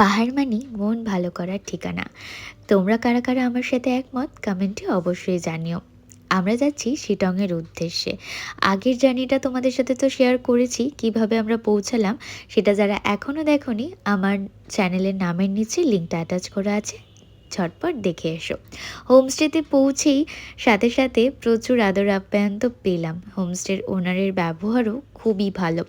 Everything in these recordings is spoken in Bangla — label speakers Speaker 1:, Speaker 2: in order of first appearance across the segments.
Speaker 1: পাহাড় মানেই মন ভালো করার ঠিকানা। তোমরা কারা কারা আমার সাথে একমত কমেন্টে অবশ্যই জানিও। আমরা যাচ্ছি শিটংয়ের উদ্দেশ্যে। আগের জার্নিটা তোমাদের সাথে তো শেয়ার করেছি, কিভাবে আমরা পৌঁছালাম। সেটা যারা এখনও দেখোনি, আমার চ্যানেলের নামের নিচে লিঙ্কটা অ্যাটাচ করা আছে, ঝটপট দেখে এসো। হোমস্টেতে পৌঁছেই সাথে সাথে প্রচুর আদর আপ্যায়ন তো পেলাম। হোমস্টের ওনারের ব্যবহারও খুবই ভালো,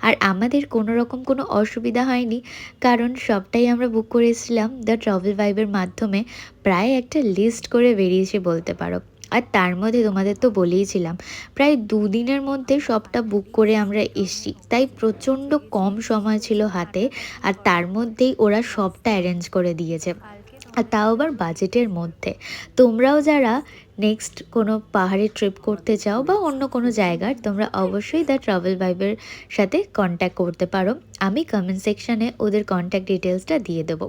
Speaker 1: আর আমাদের কোনো রকম কোনো অসুবিধা হয়নি, কারণ সবটাই আমরা বুক করেছিলাম দ্য ট্রাভেল ভাইবের মাধ্যমে। প্রায় একটা লিস্ট করে বেরিয়েছে বলতে পারো। আর তার মধ্যে তোমাদের তো বলেইছিলাম, প্রায় 2 দিনের মধ্যে সবটা বুক করে আমরা এসছি, তাই প্রচণ্ড কম সময় ছিল হাতে। আর তার মধ্যেই ওরা সবটা অ্যারেঞ্জ করে দিয়েছে, আর তাও আবার বাজেটের মধ্যে। তোমরাও যারা নেক্সট কোনো পাহাড়ে ট্রিপ করতে চাও বা অন্য কোনো জায়গার, তোমরা অবশ্যই দ্য ট্রাভেল ভাইবের সাথে কন্ট্যাক্ট করতে পারো। আমি কমেন্ট সেকশানে ওদের কন্ট্যাক্ট ডিটেলসটা দিয়ে দেবো।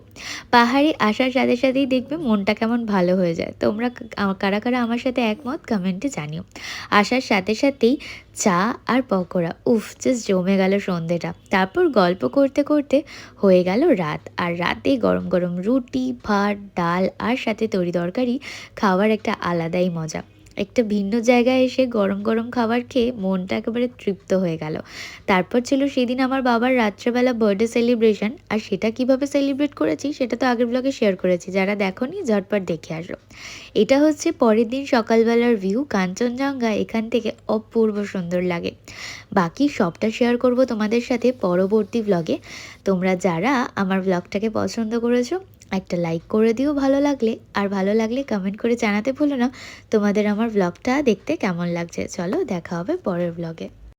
Speaker 1: পাহাড়ে আসার সাথে সাথেই দেখবে মনটা কেমন ভালো হয়ে যায়। তোমরা কারা কারা আমার সাথে একমত কমেন্টে জানিও। আসার সাথে সাথেই চা আর পকোড়া, উফ, জাস্ট জমে গেল সন্ধেটা। তারপর গল্প করতে করতে হয়ে গেল রাত, আর রাতে গরম গরম রুটি, ভাত, ডাল আর সাথে তরি তরকারি খাওয়ার একটা আলাদাই মজা। একটা ভিন্ন জায়গায় এসে গরম গরম খাবার খেয়ে মনটা একেবারে তৃপ্ত হয়ে গেল। তারপর ছিল সেদিন আমার বাবার রাত্রেবেলা বার্থডে সেলিব্রেশন, আর সেটা কিভাবে সেলিব্রেট করেছি সেটা তো আগের ব্লগে শেয়ার করেছি, যারা দেখোনি ঝটপট দেখে আসো। এটা হচ্ছে পরের দিন সকালবেলার ভিউ, কাঞ্চনজঙ্ঘা এখান থেকে অপূর্ব সুন্দর লাগে। বাকি সবটা শেয়ার করব তোমাদের সাথে পরবর্তী ব্লগে। তোমরা যারা আমার ব্লগটাকে পছন্দ করেছো, একটা লাইক করে দিও ভালো লাগলে, আর ভালো লাগলে কমেন্ট করে জানাতে ভুলো না তোমাদের আমার ব্লগটা দেখতে কেমন লাগছে। চলো দেখা হবে পরের ব্লগে।